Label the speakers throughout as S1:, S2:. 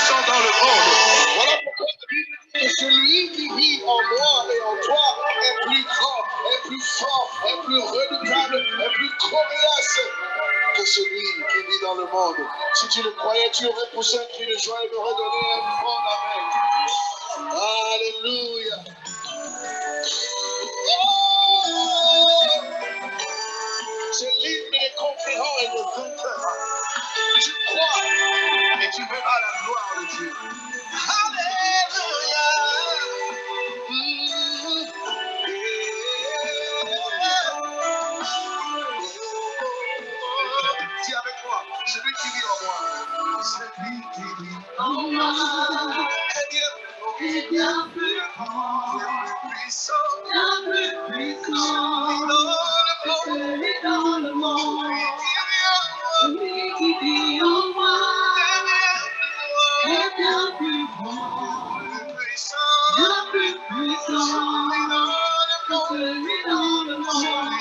S1: puissant dans le monde. Voilà pourquoi la Bible dit que celui qui vit en moi et en toi est plus grand, est plus fort, est plus redoutable, est plus coriace que celui qui vit dans le monde. Si tu le croyais, tu aurais poussé un cri de joie et m'aurais donné un grand amen. Alléluia. Oh! C'est l'hymne des conquérants et des vainqueurs. Tu crois et tu verras la gloire de Dieu. Alléluia. Dis avec moi, celui qui vit en moi. Celui qui vit en moi. Est bien plus grand, bien plus puissant, celui dans le monde. Celui qui vit en moi est bien plus grand, bien plus puissant, celui dans le monde.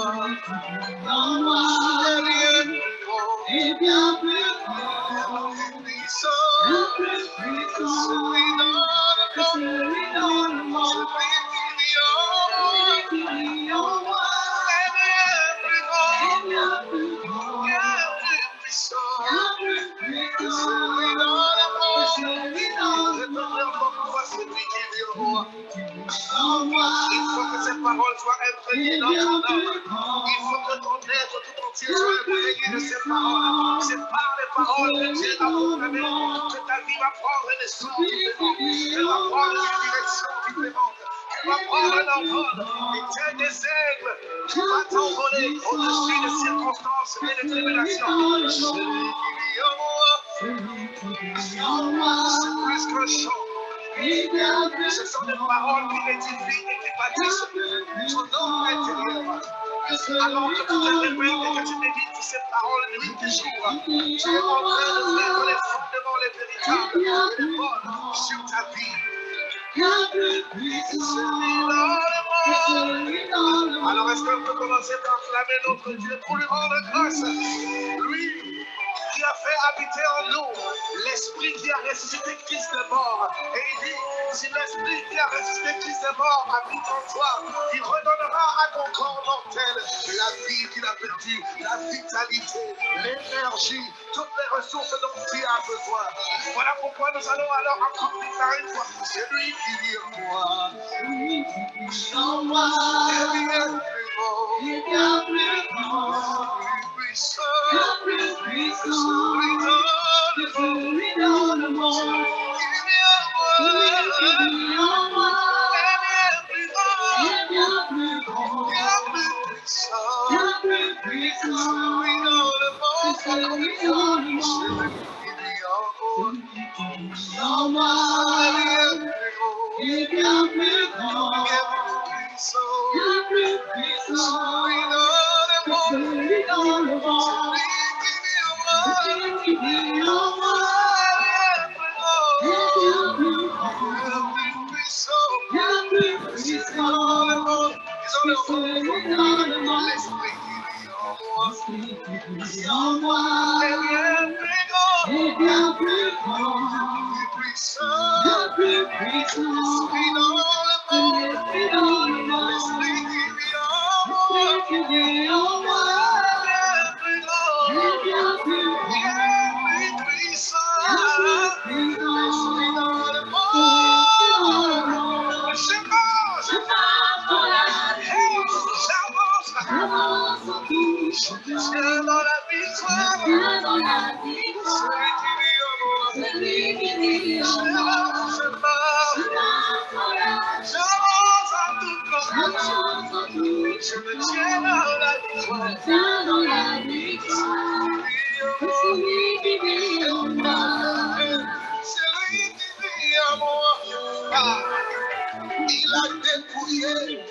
S1: Celui qui vit en moi est bien plus grand, bien plus puissant, celui dans le monde. Celui qui vit en moi est bien plus grand, bien plus puissant, celui dans le monde. Celui dans le monde. Celui qui vit en moi. Il faut que cette parole soit imprégnée dans ton âme. Il faut que ton être tout entier soit imprégné de ces paroles. C'est par les paroles que Dieu a proclamé que ta vie va prendre un essor différent. Elle va prendre une direction différente. Tu vas prendre un envol et tel des aigles, tu vas t'envoler au-dessus des circonstances et des tribulations. Celui qui vit en moi, c'est plus qu'un chant. Ce sont des paroles qui édifient et qui bâtissent ton homme intérieur. Alors que tu te réveilles et que tu médites ces paroles nuit et jour, tu es en train de mettre les fondements, les véritables et les bonnes sur ta vie. Alors est-ce qu'on peut commencer par enflammer notre Dieu pour lui rendre grâce? Lui qui a fait habiter en nous l'esprit qui a ressuscité Christ de mort. Et il dit, si l'esprit qui a ressuscité Christ de mort habite en toi, il redonnera à ton corps mortel la vie qu'il a perdue, la vitalité, l'énergie, toutes les ressources dont tu as besoin. Voilà pourquoi nous allons alors encore déclarer une fois, c'est lui qui vit en moi. Celui qui vit en moi est bien plus beau, bien plus grand, plus puissant, celui dans le monde. Celui qui vit en moi est bien plus grand, bien plus puissant, celui dans le monde. Celui qui vit en moi est bien plus grand, bien plus puissant, celui dans le monde. Celui qui vit en moi est bien plus grand, bien plus puissant, celui dans le monde. L'esprit qui vit en moi est bien plus grand, bien plus puissant, celui dans le monde. L'esprit qui vit en moi est bien plus grand, puissant, je marche dans la vie, j'avance en tout, je tiens dans la victoire, celui qui vit en moi, je marche dans la vie, j'avance en tout, je me tiens dans la victoire, celui qui vit en moi, celui qui vit en moi. Ah, il a dépouillé,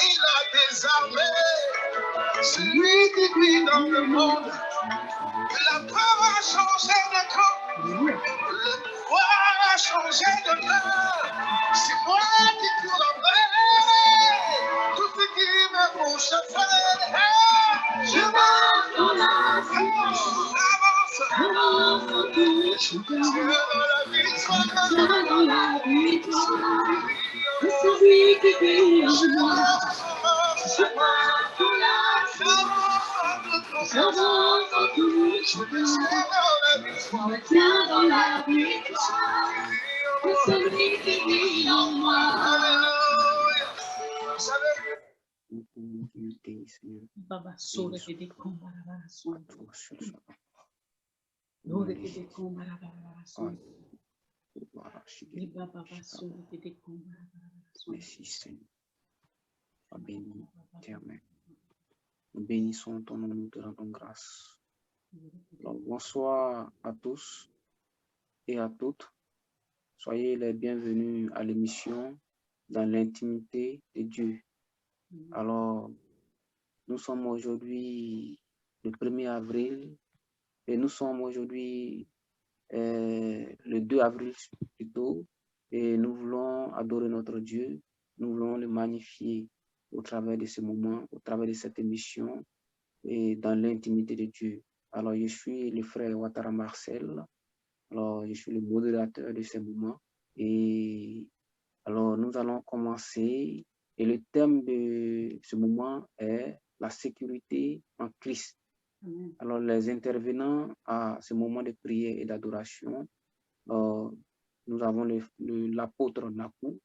S1: il a désarmé, celui qui vit dans le monde. La peur a changé de camp, le pouvoir a changé de main. C'est moi qui cours après, tout ce qui me bouge à faire. Je marche dans la vie, j'avance
S2: Baba sole che di combarabara sono. Dove che di combarabara sono. Di baba sole che di combarabara sono.
S3: Merci Seigneur. Béni, Éternel. Nous bénissons ton nom, nous te rendons grâce. Alors, bonsoir à tous et à toutes. Soyez les bienvenus à l'émission Dans l'intimité de Dieu. Alors, nous sommes aujourd'hui le 1er avril et nous sommes aujourd'hui le 2 avril plutôt et nous voulons adorer notre Dieu, nous voulons le magnifier au travers de ce moment, au travers de cette émission et dans l'intimité de Dieu. Alors, je suis le frère Ouattara Marcel, alors je suis le modérateur de ce moment et alors nous allons commencer et le thème de ce moment est la sécurité en Christ.
S2: Amen.
S3: Alors, les intervenants à ce moment de prière et d'adoration, nous avons l'apôtre Nakou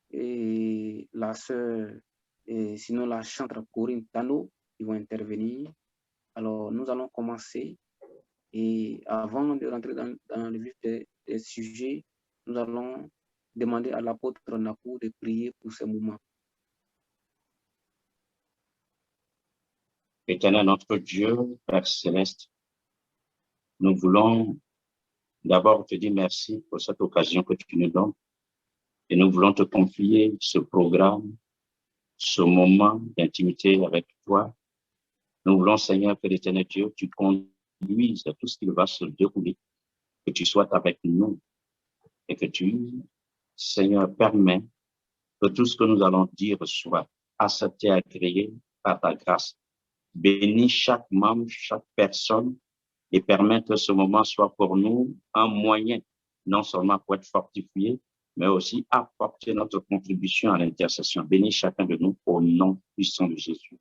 S3: et la sœur, et sinon la chantre Corinne Tano, qui vont intervenir. Alors, nous allons commencer et avant de rentrer dans le vif des sujets, nous allons demander à l'apôtre Nakou de prier pour ce moment.
S4: Éternel notre Dieu, Père Céleste, nous voulons d'abord te dire merci pour cette occasion que tu nous donnes et nous voulons te confier ce programme, ce moment d'intimité avec toi. Nous voulons, Seigneur, que l'Éternel Dieu, tu conduises tout ce qui va se dérouler, que tu sois avec nous et que tu, Seigneur, permets que tout ce que nous allons dire soit accepté, agréé par ta grâce. Bénis chaque membre, chaque personne et permets que ce moment soit pour nous un moyen, non seulement pour être fortifié, mais aussi apporter notre contribution à l'intercession. Bénis chacun de nous au nom puissant de Jésus.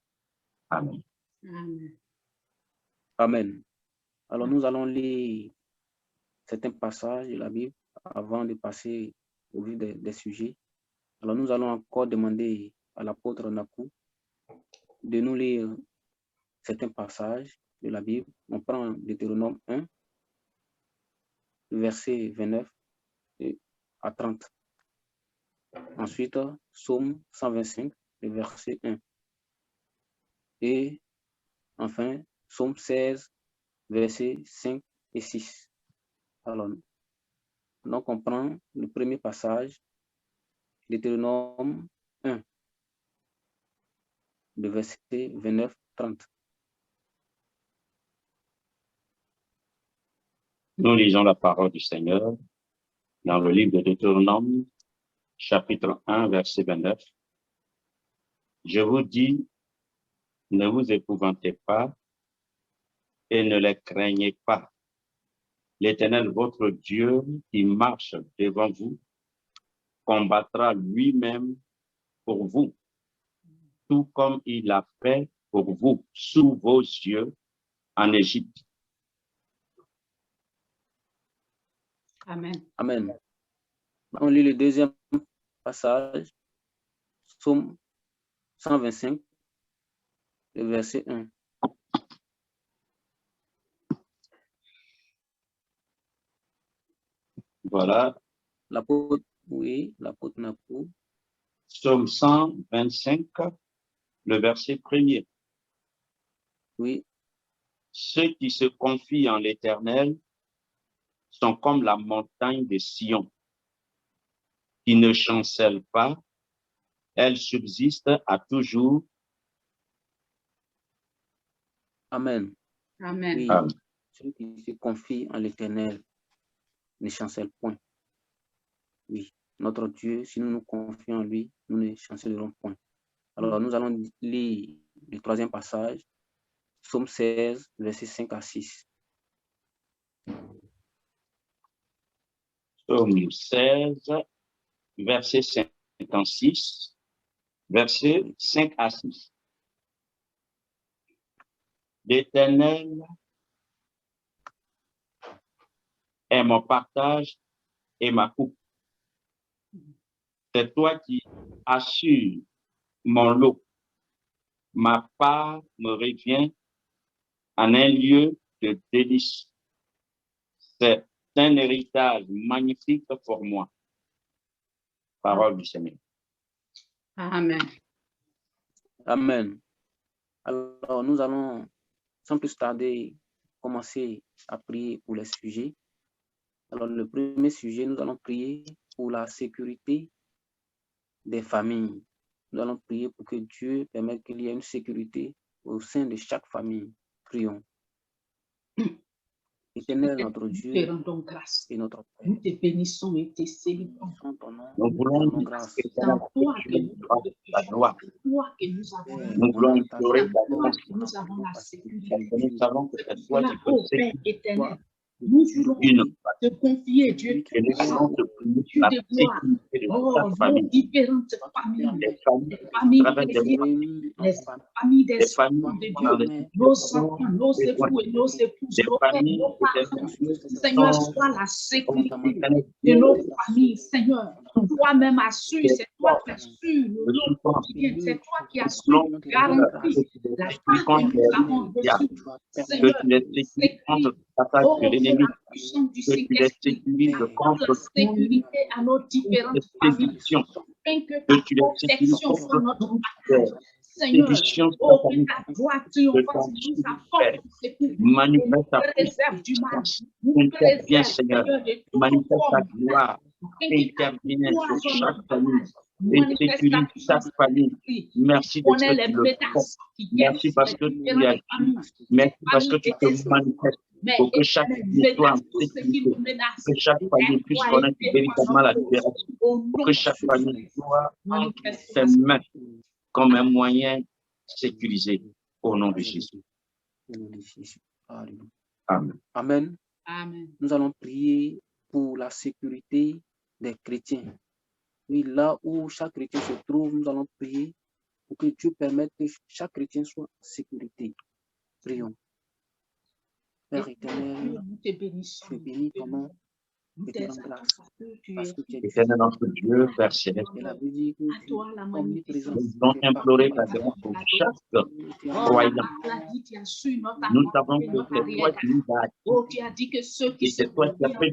S4: Amen.
S2: Amen.
S3: Amen. Alors, nous allons lire certains passages de la Bible avant de passer au vif des sujets. Alors, nous allons encore demander à l'apôtre Nakou de nous lire certains passages de la Bible. On prend Deutéronome 1, verset 29 à 30. Ensuite, Psaume 125, le verset 1. Et enfin, Psaume 16, versets 5 et 6. Alors, donc on prend le premier passage, Deutéronome 1, le verset 29-30.
S4: Nous lisons la parole du Seigneur dans le livre de Deutéronome, chapitre 1, verset 29. Je vous dis, ne vous épouvantez pas et ne les craignez pas. L'Éternel, votre Dieu, qui marche devant vous, combattra lui-même pour vous, tout comme il a fait pour vous sous vos yeux en Égypte.
S2: Amen.
S3: Amen. On lit le deuxième passage, Psaume 125, le verset 1.
S4: Voilà,
S3: L'apôtre Nakou.
S4: Psaume 125, le verset 1er.
S3: Oui,
S4: Ceux qui se confient en l'Éternel sont comme la montagne de Sion, qui ne chancelle pas, elle subsiste à toujours.
S3: Amen.
S2: Amen.
S3: Oui,
S4: Amen.
S3: celui qui se confie en l'Éternel ne chancelle point. Oui, notre Dieu, si nous nous confions en lui, nous ne chancellerons point. Alors, nous allons lire le troisième passage, Psaume 16, versets 5 à 6.
S4: Psaume 16, verset 56, verset 5 à 6. L'Éternel est mon partage et ma coupe. C'est toi qui assures mon lot. Ma part me revient en un lieu de délice. C'est un héritage magnifique pour moi. Parole du Seigneur.
S2: Amen.
S3: Amen. Alors, nous allons, sans plus tarder, commencer à prier pour les sujets. Alors, le premier sujet, nous allons prier pour la sécurité des familles. Nous allons prier pour que Dieu permette qu'il y ait une sécurité au sein de chaque famille. Prions. Éternel, notre Dieu
S2: Te rendons grâce.
S3: et notre Père,
S2: Nous te bénissons et te célébrons.
S3: nous ton nom,
S4: Nous voulons
S3: rendons grâce.
S4: éternel,
S2: Toi
S4: que
S2: que
S4: tu
S2: nous
S4: nous fasses la gloire.
S2: toi que nous avons
S3: Père,
S4: Nous voulons
S3: on partage
S4: implorer
S3: la
S4: ta
S3: gloire,
S4: grâce.
S2: nous avons la sécurité.
S4: Parce que nous savons que c'est toi
S2: Cela,
S4: qui peux
S2: ô Père
S4: sécuriser
S2: éternel, nous voulons
S4: une
S2: te confier, Dieu,
S4: et nous voulons te prier
S2: Dieu
S4: pour la
S2: de gloire.
S4: sécurité de
S2: Oh,
S4: chaque
S2: nos
S4: famille.
S2: différentes familles,
S4: Des familles
S2: les
S4: qui
S2: familles
S4: travaillent des
S2: chrétiennes,
S3: réunis en
S2: les
S3: famille,
S2: familles des
S4: des familles
S2: enfants de
S4: qui sont dans
S2: Dieu,
S4: des
S2: nos
S4: situations
S2: enfants, nos
S4: de loin.
S2: époux et nos épouses,
S4: Des
S2: nos pères,
S4: familles
S2: nos parents.
S4: éternelles qui
S2: Seigneur,
S4: sont
S2: sois la
S4: au
S2: sécurité
S4: éternel
S2: de
S4: Dieu,
S2: nos familles, Seigneur. Toi-même assure,
S4: des
S2: c'est toi qui
S4: forces
S2: assures le
S4: de
S2: lot
S4: support.
S2: quotidien, c'est toi qui
S4: Nous
S2: assures,
S4: voulons
S2: qui
S4: que tu
S2: garantis
S4: les
S2: la
S4: sécurises
S2: part que
S4: contre
S2: nous
S4: les
S2: avons
S4: risques diables,
S2: reçue.
S4: que
S2: Seigneur,
S4: tu les sécurises contre
S2: sécurise,
S4: l'attaque
S2: oh
S4: de l'ennemi,
S2: Dieu, la puissance du
S4: que tu les
S2: Saint-Esprit,
S4: sécurises
S2: apporte
S4: contre
S2: la
S4: toutes
S2: sécurité à nos
S4: les
S2: différentes familles,
S4: séductions,
S2: afin que
S4: que
S2: ta
S4: tu les sécurises
S2: protection soit
S4: contre
S2: notre
S4: toutes
S2: partage.
S4: les
S2: Seigneur,
S4: séductions
S2: oh, que
S4: sataniques
S2: ta gloire
S4: de
S2: triomphante
S4: ton
S2: nous
S4: Père.
S2: apporte secours et
S4: Manifeste
S2: nous
S4: ta
S2: préserve du mal,
S4: puissance,
S2: nous
S4: interviens
S2: préserve,
S4: Seigneur,
S2: Seigneur, de toute
S4: manifeste ta
S2: forme de mal,
S4: gloire,
S2: afin que ta
S4: interviens
S2: gloire
S4: sur
S2: soit
S4: chaque
S2: notre
S4: famille
S2: partage.
S4: et
S2: Manifeste ta
S4: sécurise
S2: puissance,
S4: chaque famille.
S2: Saint-Esprit,
S4: Merci
S2: qui
S4: parce
S2: connaît
S4: que
S2: les
S4: tu le fais.
S2: menaces qui guettent
S4: Merci
S2: sur
S4: parce
S2: les
S4: que tu
S2: différentes
S4: agis.
S2: familles,
S4: Merci
S2: les
S4: parce que
S2: familles
S4: tu
S2: et
S4: te
S2: des enfants.
S4: manifestes
S2: Mais
S4: pour que chaque
S2: Éternel,
S4: famille soit en
S2: menace tout ce qui
S4: sécurité,
S2: nous menace.
S4: que chaque famille puisse
S2: Lève-toi et
S4: connaître
S2: défends
S4: véritablement la
S2: notre cause.
S4: libération,
S2: Au
S4: pour
S2: nom
S4: que
S2: de
S4: chaque
S2: Jésus-Christ,
S4: famille soit entre
S2: manifeste
S4: tes
S2: ta
S4: mains comme un moyen sécurisé au nom de Jésus.
S3: Alléluia.
S4: Amen.
S3: Amen.
S2: Amen.
S3: Nous allons prier pour la sécurité des chrétiens. Oui, là où chaque chrétien se trouve, nous allons prier pour que Dieu permette que chaque chrétien soit en sécurité. Prions. Père éternel,
S2: Nous te bénissons.
S3: tu es béni ton nom
S2: Nous
S3: et te rends
S2: t'exaltons
S3: grâce
S2: parce que tu
S3: parce
S2: es
S3: que tu es
S4: Éternel notre Dieu, Père céleste,
S3: et la Bible dit que
S2: à
S3: tu
S2: toi la
S3: es omniprésent.
S2: magnificence.
S4: nous voulons
S3: Tu es
S4: implorer ta
S3: partout.
S4: grâce pour
S2: La
S4: chaque
S2: Oh, la
S4: croyant.
S2: parole a dit, tu as su notre
S4: Nous
S2: avant
S4: savons
S2: et
S4: que
S2: notre
S4: c'est toi
S2: arrière.
S4: qui nous as acquis
S2: Oh, tu as dit que ceux qui
S4: et
S2: se
S4: c'est toi qui as
S2: confient en
S4: fait de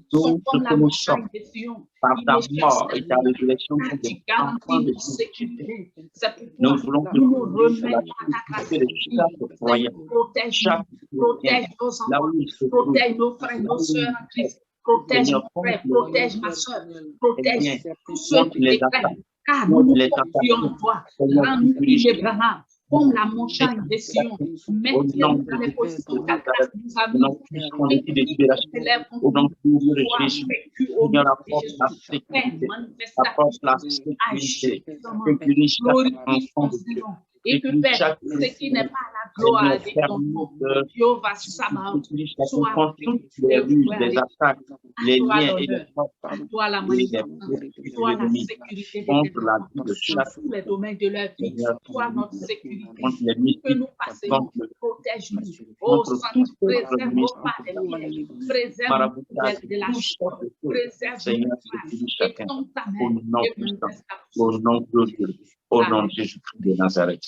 S2: toi sont
S4: nous ce
S2: comme
S4: que
S2: la
S4: nous
S2: montagne
S4: sommes.
S2: de Sion.
S4: Par
S2: Ils
S4: ta
S2: ne cherchent
S4: mort et ta
S2: rien.
S4: résurrection,
S2: Car
S4: nous
S2: tu
S4: sommes enfants
S2: garantis
S4: de
S2: notre sécurité. C'est
S4: Nous
S2: pourquoi
S4: voulons te
S2: nous nous
S4: prier sur la
S2: remettons à ta grâce.
S4: sécurité de chaque croyant,
S2: Seigneur, protège-nous,
S4: chaque chrétien,
S2: protège nos
S4: là
S2: enfants,
S4: où il se trouve,
S2: protège nos frères,
S4: là
S2: nos
S4: où
S2: sœurs
S4: il
S2: en
S4: est.
S2: Christ. Protège
S4: Seigneur,
S2: mon
S4: contre
S2: frère,
S4: le
S2: protège ma soeur, protège
S4: bien,
S2: tous ceux
S4: contre
S2: qui
S4: les
S2: te craignent.
S4: attaques,
S2: Car nous
S4: contre
S2: nous
S4: les
S2: confions en
S4: tentations.
S2: toi.
S4: Seigneur,
S2: Rends-nous
S4: sécurise
S2: inébranlables comme la montagne de Sion.
S4: au
S2: Mets-nous
S4: nom
S2: dans
S4: de
S2: les
S4: Jésus
S2: positions
S4: de
S2: que ta
S4: Nazareth,
S2: grâce nous a
S4: au nom
S2: mises.
S4: puissant de
S2: Et
S4: de
S2: qui
S4: libération,
S2: s'élève contre
S4: au nom
S2: nous
S4: puissant de
S2: soit
S4: Jésus.
S2: vaincu au nom
S4: Seigneur,
S2: de
S4: apporte
S2: Jésus.
S4: la
S2: Père,
S4: sécurité,
S2: manifeste ta
S4: apporte la
S2: puissance.
S4: sécurité,
S2: Agis puissamment.
S4: sécurise chaque
S2: Glorifie
S4: enfant
S2: ton
S4: de Dieu,
S2: Seigneur. Et que
S4: sécurise
S2: Père,
S4: chaque
S2: ce qui n'est
S4: chrétien.
S2: pas la gloire
S4: Seigneur,
S2: de ton
S4: permets
S2: nom,
S4: de
S2: Jéhovah Sabaoth,
S4: sécuriser chacun
S2: soit
S4: contre toutes les
S2: et
S4: ruses,
S2: ouvert
S4: les
S2: à
S4: attaques, les
S2: toi
S4: liens et les
S2: l'honneur,
S4: forces
S2: à toi la
S4: et les
S2: magnificence,
S4: esprits de
S2: soit la
S4: l'ennemi
S2: sécurité de tes
S4: contre la
S2: enfants
S4: vie de
S2: dans
S4: chaque
S2: tous les
S4: chrétien.
S2: domaines de leur vie,
S4: Seigneur,
S2: soit notre sécurité.
S4: contre les
S2: Que
S4: mystiques,
S2: nous passions,
S4: contre le
S2: protège-nous. Oh,
S4: contre
S2: Saint,
S4: toute
S2: préserve
S4: œuvre
S2: nos pas
S4: mystique,
S2: des pièges, préserve
S4: maraboutage,
S2: de la
S4: tout
S2: chute,
S4: sortes de choses.
S2: préserve
S4: Seigneur,
S2: nos
S4: sécurise
S2: mal,
S4: chacun
S2: étends ta
S4: au
S2: main
S4: nom
S2: et
S4: puissant,
S2: manifeste ta
S4: au
S2: puissance.
S4: nom de Dieu, au nom
S2: Amen.
S4: de Jésus-Christ de Nazareth.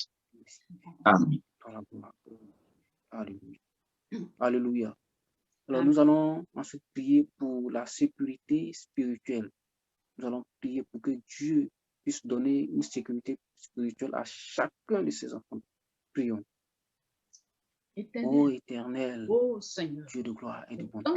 S4: Amen.
S3: Alléluia. Alléluia. Alors,
S2: Amen.
S3: nous allons ensuite prier pour la sécurité spirituelle. Nous allons prier pour que Dieu puisse donner une sécurité spirituelle à chacun de ses enfants. Prions. Ô Éternel,
S2: Oh Seigneur,
S3: Dieu de gloire et de bonté,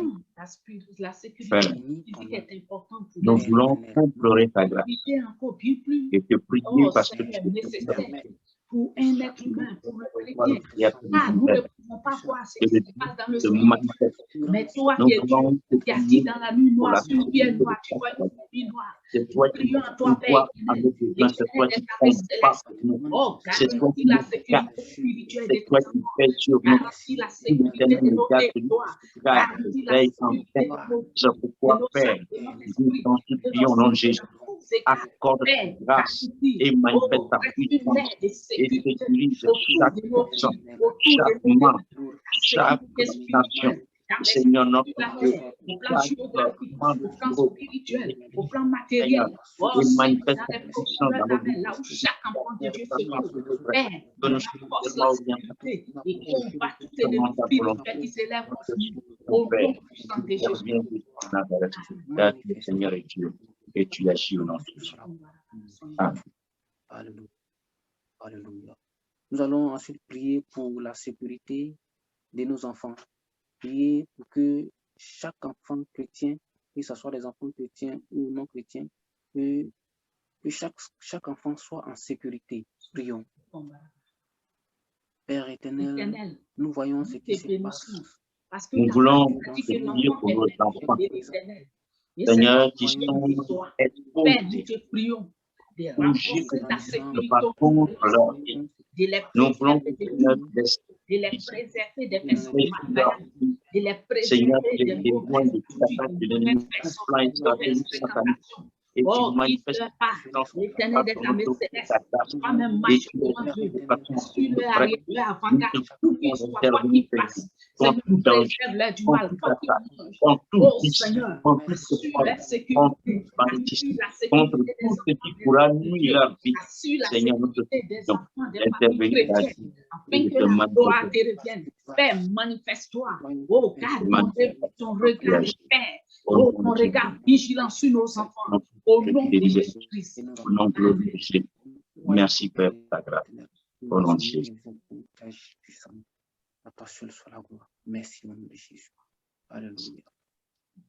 S2: la sécurité
S4: Père,
S2: physique est importante pour
S4: nous
S2: nous.
S4: voulons implorer ta grâce
S2: Encore bien plus.
S4: et te prier
S2: Oh
S4: parce que
S2: Seigneur,
S4: tu es
S2: nécessaire
S4: éternel.
S2: pour un être humain, pour le chrétien. Ah, nous ne pouvons pas voir ce qui se passe dans le ciel. Mais toi qui es Dieu, qui assis dans la nuit noire, sur une pierre noire, tu vois une nuit noire. Nous prions à toi, Père éternel, l'éternel des armées célestes. Oh, garantis la sécurité spirituelle de tes enfants. Garantis la sécurité de nos territoires. Garantis la sécurité de nos esprits.
S4: Accorde ta grâce et manifeste ta puissance et sécurise chaque personne, chaque membre, chaque nation. Seigneur, notre Dieu,
S2: au plan géographique, au plan spirituel, au plan matériel. Oh,
S4: manifeste
S2: Seigneur,
S4: ta puissance dans nos vies.
S2: là où chaque enfant de Dieu se trouve. Père, force la sécurité et combat toutes les spirituelles qui s'élèvent contre nous. Au nom puissant de Jésus.
S4: Seigneur est Dieu et tu agis au nom de Jésus. Amen.
S3: Alléluia. Alléluia. Nous allons ensuite prier pour la sécurité de nos enfants. Prier pour que chaque enfant chrétien, que ce soit des enfants chrétiens ou non chrétiens, que chaque enfant soit en sécurité. Prions. Père éternel, nous voyons ce qui se passe.
S4: Nous voulons prier pour nos enfants, Seigneur, qui sont exposés, touchés contre leur vie. Nous voulons, Seigneur,
S2: de les préserver des personnes malades, de les
S4: Seigneur,
S2: préserver des mauvaises
S4: de toute attaque de l'ennemi, et tu manifestes
S2: l'éternel des armées célestes, toi-même marche devant eux, sur leur arrière, avant-garde, tout qui soit, quoi qui passe, Seigneur, préserve-les du mal, quoi qui mange. Oh Seigneur, assure la sécurité, assure la sécurité des enfants,
S4: pourra nuire leur vie.
S2: assure la
S4: Seigneur, nous te
S2: sécurité des enfants, des
S4: intervenir
S2: familles chrétiennes, afin que la gloire te revienne. Père, manifeste-toi. Oh, garde ton regard de Père. Oh, ton regard vigilant sur nos enfants. Au nom de Jésus-Christ.
S4: Au nom de Jésus. Merci, Père, pour ta grâce. Au nom de Jésus.
S3: Merci, au nom de Jésus. Alléluia.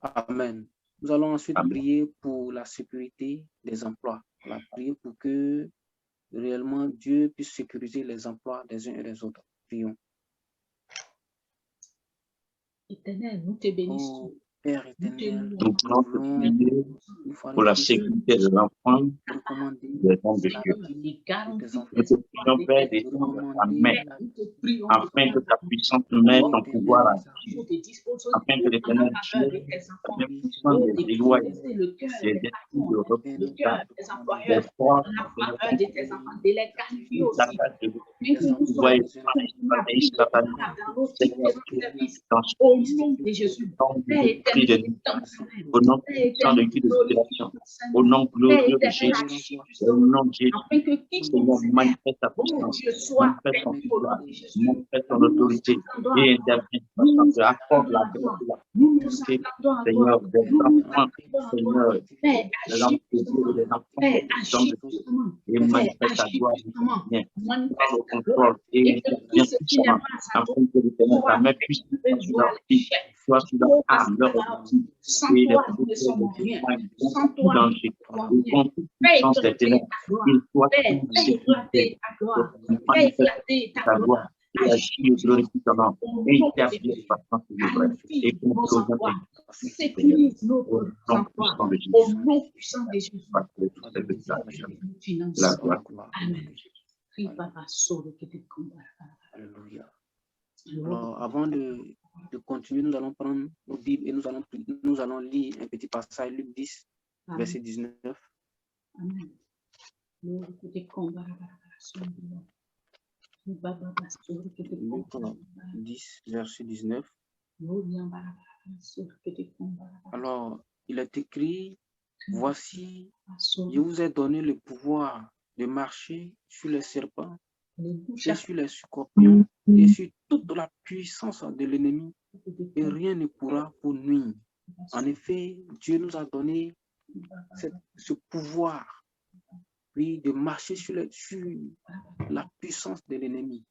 S3: Amen. Nous allons ensuite prier pour la sécurité des emplois. On va prier pour que réellement Dieu puisse sécuriser les emplois des uns et des autres. Prions.
S2: Éternel, nous te bénissons.
S3: Oh, Père éternel,
S4: nous voulons te prier pour la sécurité de l'enfant, des hommes de Dieu. Nous te prions, Père, d'étendre ta main, afin que ta puissance mette ton pouvoir à agir, afin que l'Éternel Dieu, la puissance des lois, des esprits de représentation, des forces,
S2: de tes enfants, de les qualifier aussi. Au nom de Jésus,
S4: au nom puissant de Dieu, au nom glorieux de Jésus, au nom de Jésus, Seigneur, manifeste ta puissance, manifeste ton pouvoir, manifeste ton autorité et interviens, accorde la grâce, Seigneur, des enfants, Seigneur, des enfants, et manifeste ta gloire, manifeste le contrôle et interviens puissamment, afin que l'Éternel, ta main puisse sur leur vie, soit sur leur âme, leur et les tout danger, et contre toute puissance des ténèbres, il soit sécurité, manifeste ta gloire, et agis et glorifie ton nom, et intervient de façon souveraine, et contrôle
S2: sécurise notre emplois, au nom puissant de Jésus.
S4: La gloire.
S2: Amen.
S3: Alléluia. Alors, avant de continuer, nous allons prendre nos Bibles et nous allons lire un petit passage, Luc 10, verset 19.
S2: Amen.
S3: 10, verset 19. Alors, il est écrit, voici, je vous ai donné le pouvoir de marcher sur les serpents et sur les scorpions et sur toute la puissance de l'ennemi, et rien ne pourra vous nuire. En effet, Dieu nous a donné ce pouvoir, oui, de marcher sur la puissance de l'ennemi.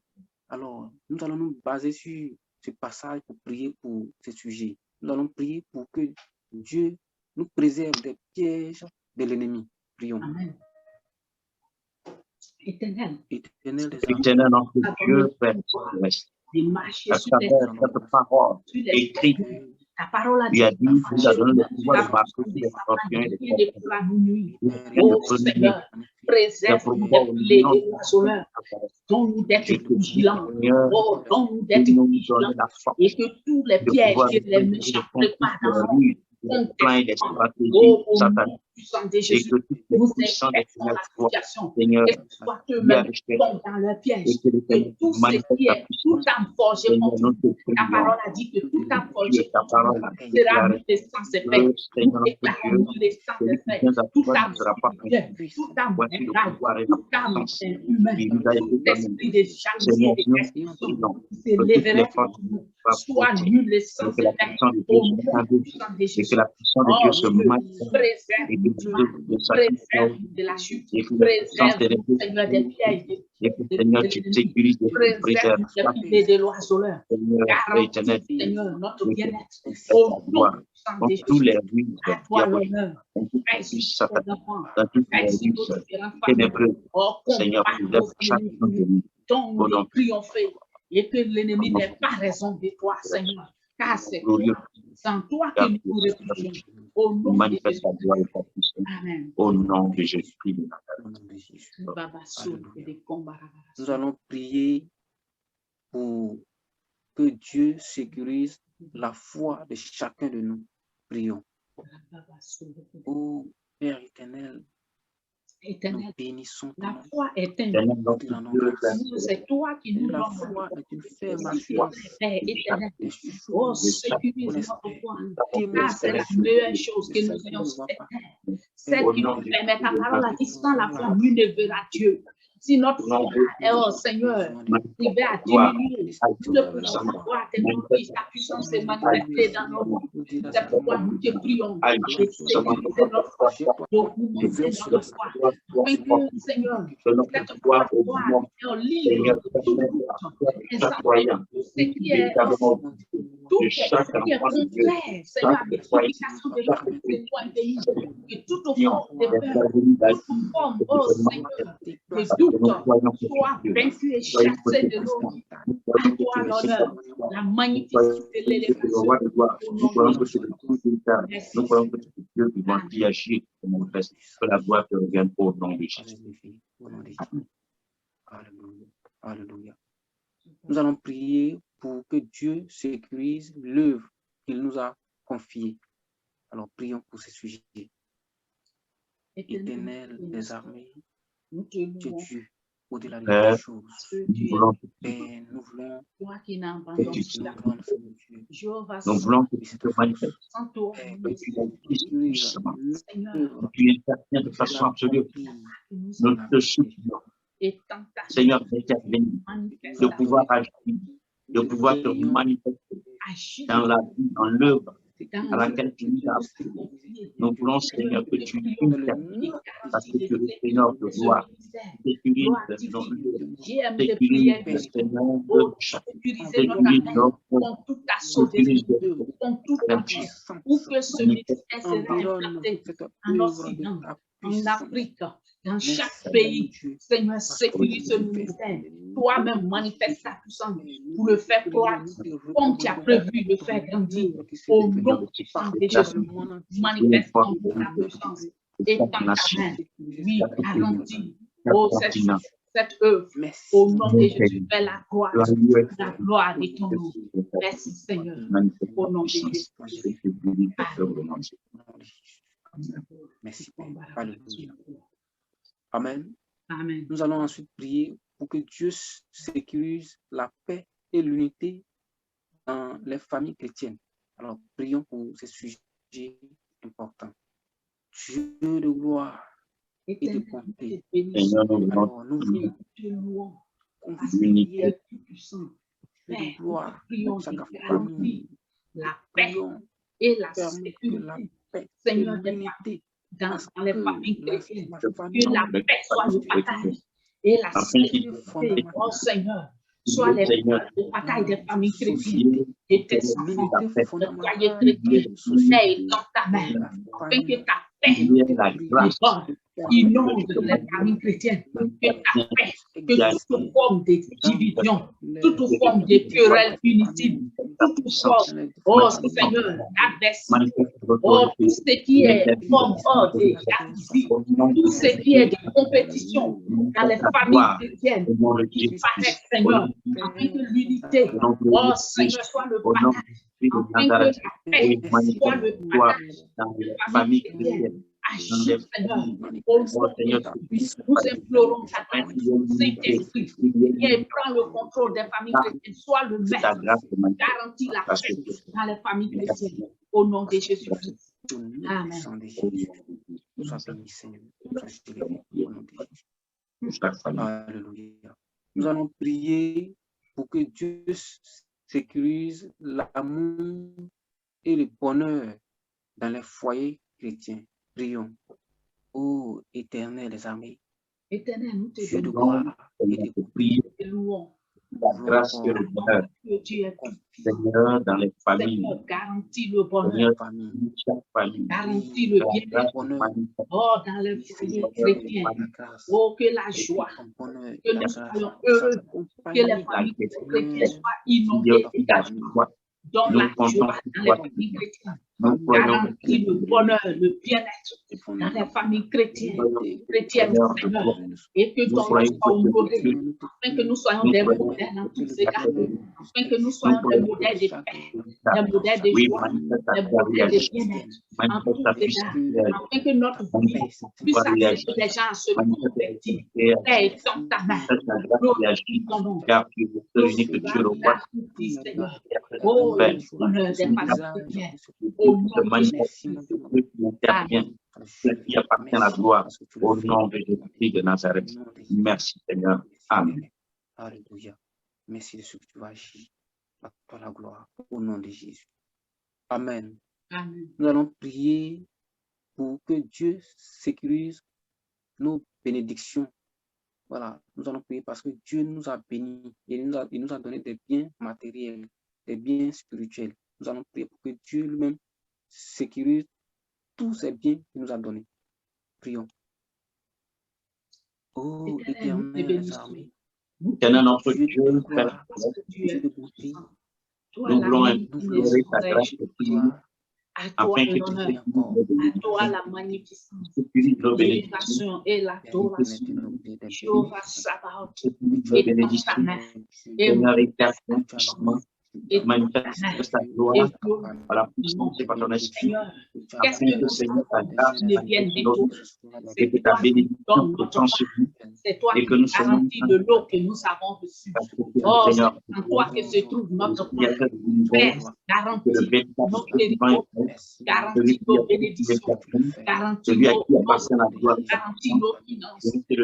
S3: Alors, nous allons nous baser sur ce passage pour prier pour ce sujet. Nous allons prier pour que Dieu nous préserve des pièges de l'ennemi. Prions.
S2: Amen. Éternel,
S3: éternel des
S4: Éternel notre Dieu, Père céleste,
S2: de marcher
S4: à
S2: sur les
S4: travers cette parole écrite,
S2: ta parole a
S4: tu
S2: dit
S4: as dit, tu as donné le pouvoir de marcher sur les scorpions et les
S2: oh Seigneur, préserve les oiseleurs, donne-nous d'être vigilants, oh, donne-nous d'être vigilants, et que tous les pièges que les méchants préparent dans notre
S4: plein des stratégies
S2: au
S4: sataniques.
S2: sang de
S4: Et
S2: Jésus,
S4: que toutes les
S2: nous
S4: puissants des
S2: inversons la situation,
S4: Seigneur,
S2: et que soit eux-mêmes tombent dans leur piège, que tout ce qui est tout âme forgée contre nous, ta parole a dit que tout âme forgée contre nous sera nul et sans effet. Nous déclarons nul et sans effet. Tout âme spirituelle, tout âme morale, tout âme humaine, tout esprit de jalousie et de destruction qui s'élèverait contre nous, soit nul et sans effet. Au nom puissant de Jésus.
S4: Et que la puissance de Dieu se manifeste
S2: préserve de la chute, préserve, Seigneur, des pièges,
S4: et que Seigneur, tu sécurises et tu préserves
S2: de l'oiseleur, garantis, Seigneur, notre bien-être, au nom
S4: dans tous les rues
S2: à toi
S4: diaboliques,
S2: l'honneur,
S4: dans toutes les rues sataniques, dans toutes les rues ténébreuses. Seigneur, préserve chacun de nous.
S2: dont nous triompher et que l'ennemi n'ait pas raison de toi, Seigneur, car c'est toi, sans toi que nous refugions. Au nom de Jésus. Amen.
S4: Au nom de Jésus-Christ.
S3: Nous allons prier pour que Dieu sécurise la foi de chacun de nous. Prions. Ô Père éternel, nous bénissons
S2: la foi est un c'est toi qui nous
S3: la
S2: donnes
S3: foi et tu fais
S2: la
S3: marcher
S2: foi est éternelle. Oh, sécurise notre foi. Ah, c'est la meilleure chose que nous ayons sur cette terre. Celle qui nous permet, ta parole a dit, sans la foi, nul ne verra Dieu. Si notre foi est, oh Seigneur, il va diminuer. Nous ne pouvons pas voir ta puissance est manifestée dans nos vies. C'est pourquoi nous te prions de sécuriser notre foi, d'augmenter notre foi. Oui, Seigneur, cette foi est en ligne de tout ce qui est contraire, Seigneur, à l'explication de notre foi pays, que toute forme de peur, toute forme, oh Seigneur, de doute, soit vaincu et chassé de nos vies. À toi l'honneur, la magnificence de l'élévation.
S4: Nous croyons que c'est le coup d'État. Nous croyons que c'est Dieu qui va y agir comme on reste. Que la gloire te revienne au nom de Jésus.
S3: Alléluia. Alléluia. Nous allons prier pour que Dieu sécurise l'œuvre qu'il nous a confiée. Alors prions pour ce sujet. Éternel des armées, Dieu, au-delà de toutes choses, nous voulons
S2: toi qui n'as pas
S4: nous voulons que tu te manifestes. Tu interviens de façon absolue. Nous te supplions. Seigneur, d'intervenir, de pouvoir agir, de pouvoir te manifester dans la vie, dans l'œuvre à laquelle tu nous as appelés. Nous voulons, Seigneur, que tu interviennes, parce que tu es le Seigneur de gloire. Sécurise le Seigneur de chaque. Sécurise notre sécurise
S2: pour que ce ministère sera implanté en Occident, en Afrique, dans chaque pays. Seigneur, sécurise ce ministère. Toi-même manifeste ta puissance pour le faire croître, comme tu as prévu de faire grandir. Au nom de Jésus, manifeste ta puissance et ta main. Oui, garantis. Oh, cette œuvre, au nom de Jésus, fais la gloire de ton nom. Merci Seigneur, au nom de Jésus.
S3: Merci. Alléluia. Amen.
S2: Amen.
S3: Nous allons ensuite prier pour que Dieu sécurise la paix et l'unité dans les familles chrétiennes. Alors, prions pour ce sujet important. Dieu de gloire et de bonté. Alors, nous voulons l'unité de gloire dans chaque famille.
S2: La paix et la sécurité. Seigneur, l'unité dans les familles chrétiennes. Que la paix soit le partage et la sécurité, oh Seigneur, soit le partage des familles chrétiennes et tes enfants, le foyer chrétien, naît dans ta main, afin que ta paix déborde inonde les familles chrétiennes, que ta paix, que toute forme de division, toute forme de querelle inutile, toute forme, oh Seigneur, d'adversité, oh tout ce qui est forme de jalousie, tout ce qui est de compétition dans les familles chrétiennes, qui paraît, Seigneur, afin que l'unité, oh Seigneur, soit le partage, afin que la paix soit le partage dans les familles chrétiennes. Agis, Seigneur, au nom de Jésus, nous implorons ta grâce, Saint-Esprit, viens prends le contrôle des familles chrétiennes, sois le maître, garantis la paix dans les familles chrétiennes, au nom de Jésus-Christ. Amen.
S3: Alléluia. Nous allons prier pour que Dieu sécurise l'amour et le bonheur dans les foyers chrétiens. Prions. Ô Éternel des armées,
S2: Éternel, nous te
S3: Dieu de gloire et de
S4: prier
S2: louons.
S4: la grâce et le bonheur, Seigneur, dans les familles.
S2: Garantis le bonheur,
S4: Seigneur, chaque famille.
S2: garantis le bien-être. Oh, dans les foyers chrétiens. Oh, que la joie, que nous soyons heureux, que les familles chrétiennes soient inondées également. Donne la joie dans les familles chrétiennes. Garantis le bonheur, le bien-être dans les familles chrétiennes, Seigneur, et que ton nom soit honoré, afin que nous soyons des modèles dans tous ces cas, afin que nous soyons des modèles de paix, des modèles de joie, des modèles de bien-être en tous ces cas, afin que notre vie puisse attirer les gens à se convertir. Paix dans ta main, glorifie ton nom, Seigneur. Oh, le bonheur des familles chrétiennes, au nom de Jésus.
S4: Qui appartient à la gloire au nom de Jésus de Nazareth. Merci Seigneur. Amen.
S3: Alléluia. Merci de ce que tu vas agir. À toi la gloire au nom de Jésus. Amen.
S2: Amen.
S3: Nous allons prier pour que Dieu sécurise nos bénédictions. Voilà, nous allons prier parce que Dieu nous a bénis et il nous a donné des biens matériels, des biens spirituels. Nous allons prier pour que Dieu lui-même sécurise tous ces biens qu'il nous a donnés. Prions. Oh, Éternel des armées,
S4: Éternel notre Dieu, Père,
S3: Dieu de beauté,
S4: nous voulons implorer ta grâce et prière afin que tu
S2: à toi la magnificence, l'élévation et l'adoration. Jéhovah Sabaoth, et dans ta main, et
S4: manifeste ta gloire à la puissance de ton esprit,
S2: qu'est-ce que nous
S4: Seigneur, ta grâce
S2: ne vienne de nous?
S4: et que ta bénédiction te sur nous.
S2: C'est toi qui garantis de l'eau que nous avons reçue. Oh, c'est en toi que se trouve notre paix. Garantis notre territoire, garantis nos bénédictions, garantis nos finances, garantis tout ce que tu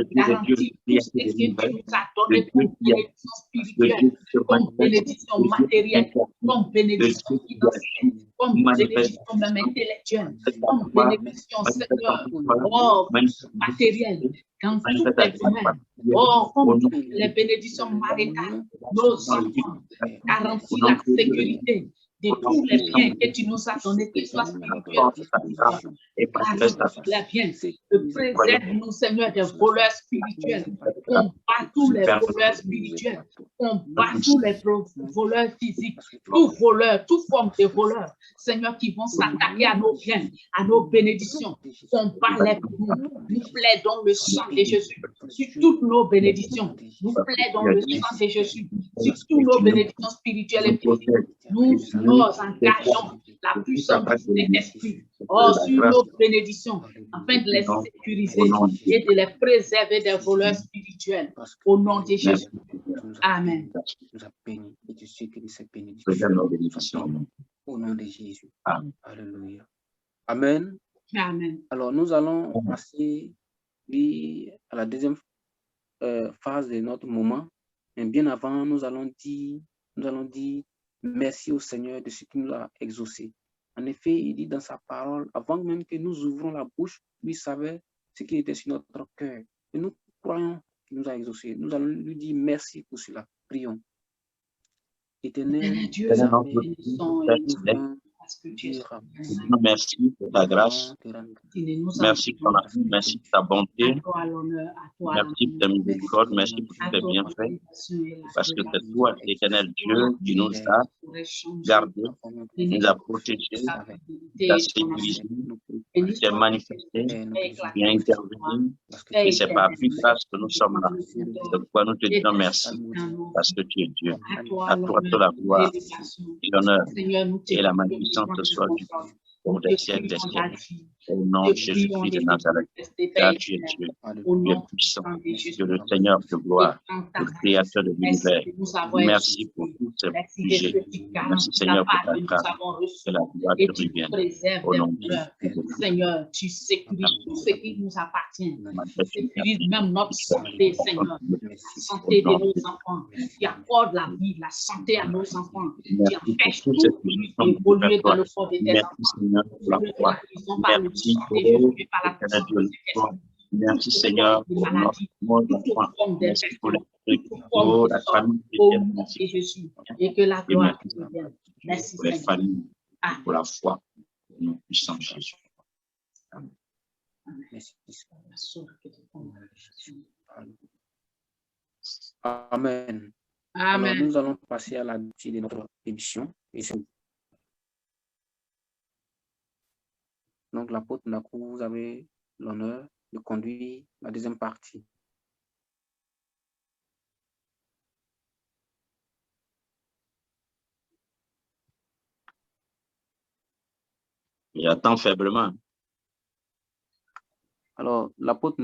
S2: nous as donné comme bénédiction spirituelle, comme bénédiction matérielle, comme bénédiction financière, comme bénédiction même intellectuelle, comme bénédiction matérielle, dans tous les domaines. Oh, comme les bénédictions maritales, nos enfants, garantis la sécurité de tous les biens que tu nous as donnés, qu'ils soient spirituels et les biens. Préserve-nous, Seigneur, des voleurs spirituels. Combat tous les voleurs spirituels. Combat tous les voleurs physiques. Tout voleur, toute forme de voleurs, Seigneur, qui vont s'attaquer à nos biens, à nos bénédictions. Combat les nous. Nous plaidons le sang de Jésus sur toutes nos bénédictions. Nous plaidons le sang de Jésus sur toutes nos bénédictions spirituelles et physiques. Nous engageons la puissance de l'esprit sur nos bénédictions afin de les sécuriser et de les préserver des voleurs spirituels. Au nom de Jésus. Amen.
S3: Nous a bénis et tu sais que ces bénédictions au nom de Jésus. Alléluia. Amen.
S2: Amen.
S3: Alors, nous allons passer à la deuxième phase de notre moment. Mais bien avant, nous allons dire merci au Seigneur de ce qu'il nous a exaucé. En effet, il dit dans sa parole, avant même que nous ouvrons la bouche, lui savait ce qui était sur notre cœur. Et nous croyons qu'il nous a exaucé. Nous allons lui dire merci pour cela. Prions. Éternel
S2: Dieu, nous
S4: Merci pour ta grâce. Merci pour ton amour. Merci pour ta bonté. Merci pour ta miséricorde. Merci pour tous tes bienfaits. Parce que c'est toi, l'Éternel Dieu, qui nous a gardés, nous a protégés, nous a sécurisés, qui a manifesté, qui a intervenu. Et c'est par ta grâce que nous sommes là. C'est pourquoi nous te disons merci. Parce que tu es Dieu. À toi toute la gloire et l'honneur et la magnificence soit du pour des siècles des siècles. Au nom de Jésus-Christ de Nazareth, car tu es Dieu, tu es puissant, tu es le Seigneur de gloire, le Créateur de l'univers. Merci pour tous ces sujets. Merci Seigneur pour ta grâce, que la gloire te revienne. Au nom de Jésus.
S2: Seigneur, tu sécurises tout ce qui nous appartient. Tu sécurises même notre santé, Seigneur. La santé de nos enfants. Tu accordes la vie, la santé à nos enfants. Tu empêches tout d'évoluer dans le corps de tes enfants.
S4: Merci merci Seigneur pour notre enfant. Merci pour la famille chrétienne.
S2: Et que la gloire te revienne. Merci
S4: pour les familles, pour la foi. Nous puissons Jésus. Amen.
S3: Amen.
S2: Amen.
S3: Alors, nous allons passer à la suite de notre émission. Donc, l'apôtre Nakou, vous avez l'honneur de conduire la deuxième partie.
S4: J'attends faiblement.
S3: Alors, l'apôtre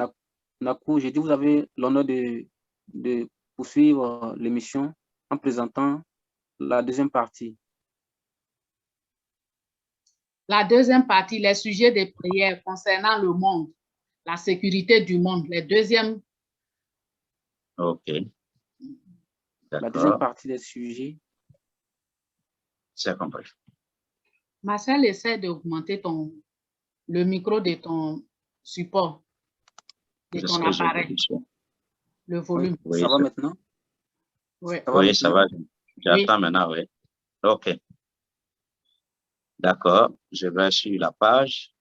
S3: Nakou, j'ai dit, vous avez l'honneur de poursuivre l'émission en présentant la deuxième partie.
S2: La deuxième partie, les sujets des prières concernant le monde, la sécurité du monde, les deuxièmes.
S4: OK.
S3: La deuxième partie des sujets.
S4: C'est compris.
S2: Marcel, essaie d'augmenter le micro de ton support, de ton appareil, le volume.
S3: Oui, ça va maintenant?
S2: Oui,
S4: oui, ça va. J'attends maintenant, oui. OK. D'accord, je vais sur la page.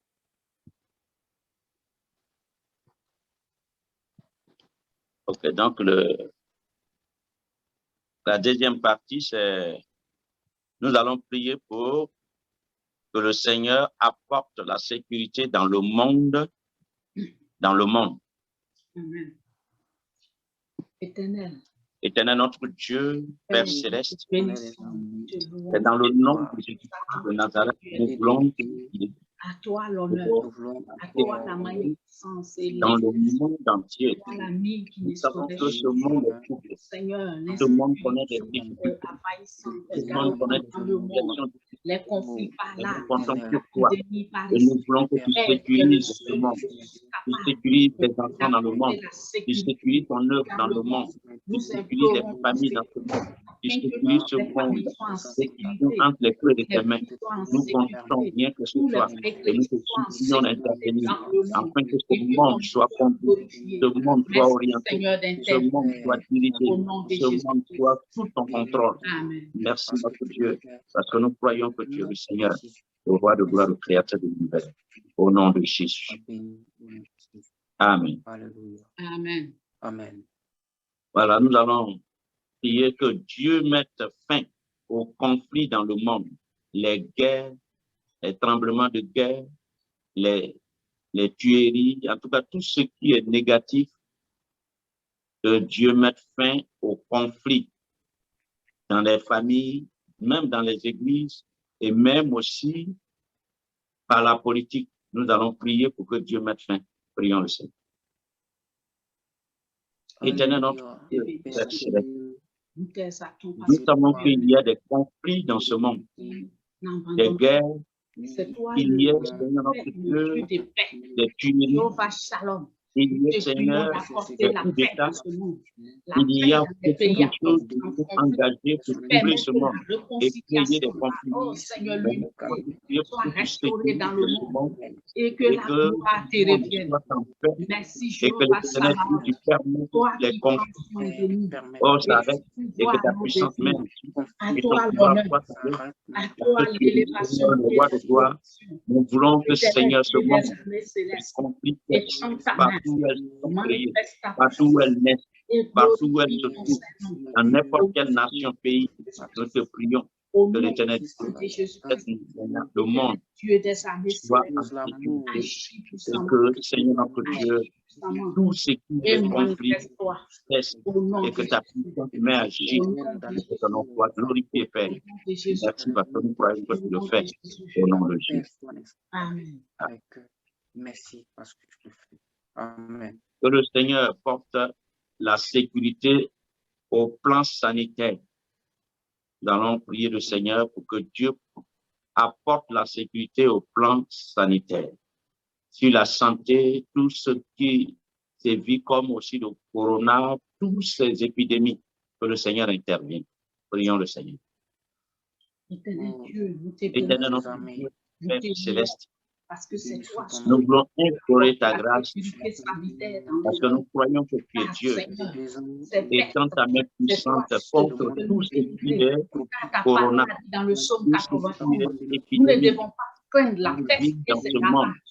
S4: OK, donc la deuxième partie, c'est nous allons prier pour que le Seigneur apporte la sécurité dans le monde.
S2: Amen. Éternel.
S4: Éternel notre Dieu, Père céleste, c'est dans le nom de Jésus de Nazareth, nous voulons
S2: à toi l'honneur, à toi la magnificence et
S4: dans le monde entier.
S2: Nous
S4: savons que ce monde est troublé.
S2: Seigneur,
S4: tout le monde connaît des difficultés.
S2: Tout le monde connaît des situations. Les conflits par là,
S4: nous comptons sur toi. Et nous voulons que tu sécurises ce monde. Tu sécurises tes enfants dans le monde. Tu sécurises ton œuvre dans le monde. Tu sécurises les familles dans ce monde. Tu sécurises ce monde. Sécurisons entre les creux de tes mains. Nous comptons bien que ce soit. Et nous te supplions d'intervenir afin que ce monde soit conduit, ce monde soit orienté, ce monde soit dirigé, ce monde soit sous ton contrôle. Merci notre Dieu, parce que nous croyons que tu es le Seigneur, le roi de gloire, le créateur de l'univers. Au nom de Jésus. Amen.
S2: Amen.
S3: Amen.
S4: Voilà, nous allons prier que Dieu mette fin aux conflits dans le monde, les guerres, les tremblements de guerre, les tueries, en tout cas tout ce qui est négatif, que Dieu mette fin aux conflits dans les familles, même dans les églises et même aussi par la politique. Nous allons prier pour que Dieu mette fin. Prions le Seigneur. Éternel notre Dieu, Père céleste, nous savons qu'il y a des conflits dans ce monde, des guerres, il y a, Seigneur notre Dieu, des tueries, Il y a, Seigneur, des coups d'État. Il y a quelque chose de engagé pour trouver ce monde et créer des conflits.
S2: Oh Seigneur,
S4: Mais
S2: l'unité
S4: nous
S2: soit
S4: prions
S2: restaurée dans le
S4: ce
S2: monde
S4: monde
S2: et que
S4: et
S2: la
S4: que
S2: gloire te
S4: le monde
S2: revienne.
S4: soit en paix
S2: Merci,
S4: et que
S2: Jéhovah
S4: l'Éternel
S2: Sabaoth,
S4: puisse permettre
S2: toi
S4: les
S2: qui prends
S4: conflits
S2: soin de nous.
S4: oh,
S2: Et
S4: s'arrête et que ta
S2: pouvoir
S4: puissante
S2: nous
S4: main
S2: bénir. À
S4: et ton
S2: toi
S4: pouvoir
S2: l'honneur,
S4: soient avec
S2: à
S4: pour
S2: toi
S4: que tu es le
S2: l'élévation
S4: Seigneur, le
S2: et
S4: roi de gloire.
S2: l'adoration.
S4: Nous voulons que,
S2: Éternel
S4: Seigneur, ce
S2: Dieu
S4: monde,
S2: des armées
S4: les
S2: célestes,
S4: conflits
S2: étends ta main,
S4: partout où elles sont créées,
S2: manifeste ta
S4: partout où elles naissent,
S2: et
S4: partout où elles
S2: glorifie
S4: se
S2: ton
S4: trouvent,
S2: Saint-Nom.
S4: dans n'importe quelle nation, pays, nous te prions
S2: Au
S4: que
S2: nom
S4: l'Éternel
S2: de Jésus,
S4: le monde
S2: Dieu des armées
S4: soit
S2: célestes,
S4: en sécurité
S2: agis
S4: et
S2: puissamment,
S4: que, Seigneur notre Dieu,
S2: agis puissamment
S4: tout ce qui
S2: et
S4: est conflit
S2: manifeste-toi
S4: cesse
S2: au nom
S4: et
S2: de
S4: que ta
S2: Jésus.
S4: puissante main agisse
S2: Au nom de
S4: et
S2: Jésus.
S4: que ton nom soit glorifié, Père.
S2: Au nom de Jésus.
S4: Merci parce que nous croyons que tu
S2: Au
S4: le
S2: nom
S4: fais
S2: de Jésus.
S4: au nom de Jésus.
S2: Amen.
S3: Merci parce que tu le fais. Amen.
S4: Que le Seigneur porte la sécurité au plan sanitaire. Nous allons prier le Seigneur pour que Dieu apporte la sécurité au plan sanitaire. Sur la santé, tout ce qui sévit comme aussi le corona, toutes ces épidémies, que le Seigneur intervienne. Prions le Seigneur.
S2: Éternel Dieu, nous te
S4: Éternel
S2: bénissons.
S4: notre Dieu, Père céleste,
S2: Parce que c'est toi
S4: nous
S2: seul
S4: voulons implorer ta
S2: la
S4: grâce
S2: sécurité sanitaire dans
S4: parce
S2: les
S4: que
S2: gens.
S4: nous croyons que tu es
S2: Ah,
S4: Dieu.
S2: Seigneur, c'est
S4: Étends ta main
S2: c'est toi
S4: puissante
S2: seul
S4: contre
S2: qui peux
S4: tout
S2: nous
S4: ce qui
S2: délivrer.
S4: est
S2: Car ta
S4: corona,
S2: parole a dit dans le psaume
S4: tout ce qui
S2: 91,
S4: est
S2: nous ne
S4: épidémie
S2: devons pas craindre la
S4: qui
S2: peste
S4: vit
S2: et
S4: dans
S2: ses
S4: ce monde.
S2: ravages.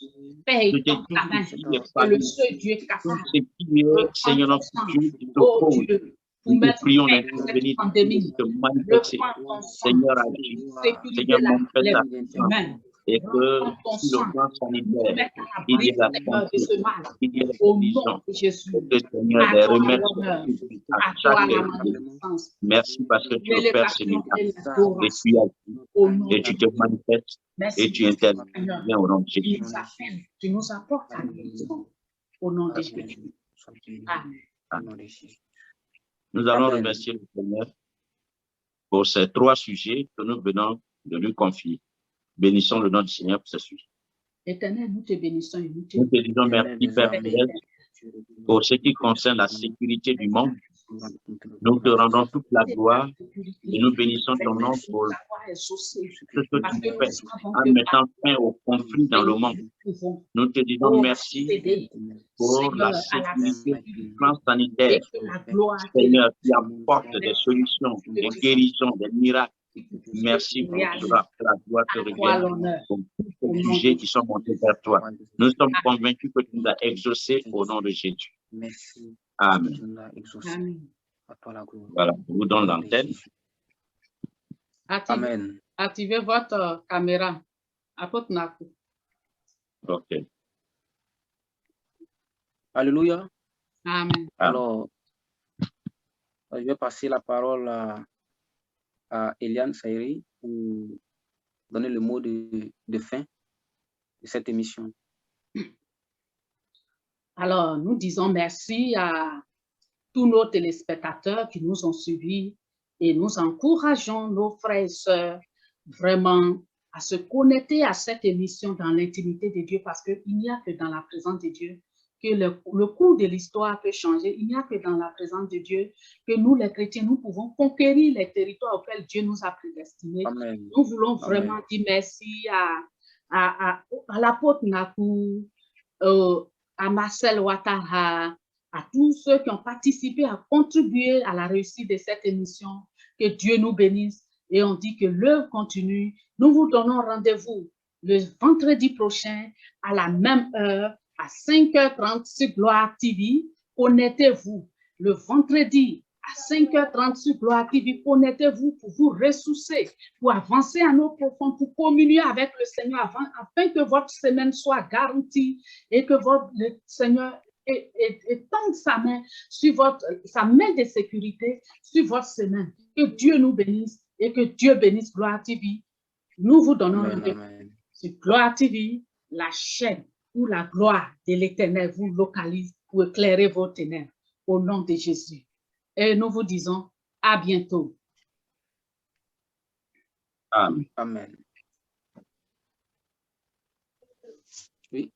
S2: Père,
S4: Je te
S2: étends
S4: dis
S2: ta
S4: tout
S2: main,
S4: ce qui est
S2: que le
S4: parmi
S2: seul Dieu est
S4: tout
S2: capable
S4: ce qui
S2: de
S4: est,
S2: prendre
S4: Seigneur
S2: ton
S4: notre
S2: sang,
S4: Dieu, qui
S2: oh
S4: s'oppose.
S2: Dieu, pour
S4: Nous te
S2: mettre
S4: prions
S2: fin à cette
S4: d'intervenir, de
S2: pandémie.
S4: se
S2: Le
S4: manifester.
S2: prendre ton sang,
S4: Seigneur, agis.
S2: sécuriser
S4: Seigneur, manifeste
S2: les
S4: ta
S2: vies
S4: puissance.
S2: humaines.
S4: Et que
S2: Reprends ton
S4: sur le
S2: sang,
S4: plan
S2: nous
S4: sanitaire,
S2: mettre à
S4: il y
S2: l'abri,
S4: ait la
S2: Seigneur, de
S4: santé,
S2: ce mal.
S4: il y ait la
S2: Au nom
S4: guérison.
S2: de Jésus,
S4: Et que, Seigneur,
S2: à
S4: des
S2: toi
S4: remèdes
S2: l'honneur,
S4: à
S2: à
S4: chaque
S2: toi la
S4: jour.
S2: magnificence,
S4: Merci parce que tu opères ces
S2: l'élévation et
S4: miracles. Et
S2: l'adoration.
S4: tu agis.
S2: Au nom
S4: Et
S2: de
S4: tu te
S2: Jésus.
S4: manifestes.
S2: Merci,
S4: Et tu interviens
S2: Seigneur.
S4: au nom de
S2: Tu
S4: Jésus.
S2: nous appelles, tu nous apportes la guérison. Au nom de Jésus. Amen.
S4: Amen. Nous allons remercier le Seigneur pour ces trois sujets que nous venons de lui confier. Bénissons le nom du Seigneur pour ce sujet.
S2: Éternel, nous te bénissons et nous te
S4: Nous te disons merci, Père céleste, pour ce qui concerne la sécurité du monde. Nous te rendons toute la gloire et nous bénissons ton nom pour ce que tu fais en mettant fin au conflit dans le monde. Nous te disons merci pour la sécurité du plan sanitaire. Seigneur, qui apporte des solutions, des guérisons, des miracles. Merci pour cela, que la gloire te revienne pour tous les sujets qui sont montés vers toi. Nous sommes convaincus que tu nous as exaucés au nom de Jésus.
S3: Merci.
S4: Amen.
S2: Amen.
S4: Voilà, je vous donne l'antenne.
S3: Amen.
S2: Activez votre caméra. Apôtre Nakou.
S4: OK.
S3: Alléluia.
S2: Amen.
S3: Alors, je vais passer la parole à Eliane Saïri pour donner le mot de fin de cette émission.
S2: Alors, nous disons merci à tous nos téléspectateurs qui nous ont suivis et nous encourageons nos frères et sœurs vraiment à se connecter à cette émission dans l'intimité de Dieu parce qu'il n'y a que dans la présence de Dieu que le cours de l'histoire peut changer. Il n'y a que dans la présence de Dieu que nous, les chrétiens, nous pouvons conquérir les territoires auxquels Dieu nous a prédestinés.
S3: Amen.
S2: Nous voulons vraiment dire merci à l'apôtre Nakou, à Marcel Ouattara, à tous ceux qui ont participé à contribuer à la réussite de cette émission. Que Dieu nous bénisse et on dit que l'œuvre continue. Nous vous donnons rendez-vous le vendredi prochain à la même heure à 5h30 sur Gloire TV. Connectez-vous le vendredi à 5h30 sur Gloire TV. Connectez-vous pour vous ressourcer, pour avancer à nos profonds, pour communier avec le Seigneur afin que votre semaine soit garantie et que le Seigneur étende sa main sur sa main de sécurité sur votre semaine. Que Dieu nous bénisse et que Dieu bénisse Gloire TV. Nous vous donnons rendez-vous sur Gloire TV, la chaîne où la gloire de l'Éternel vous localise pour éclairer vos ténèbres au nom de Jésus. Et nous vous disons à bientôt.
S4: Amen.
S3: Amen. Oui.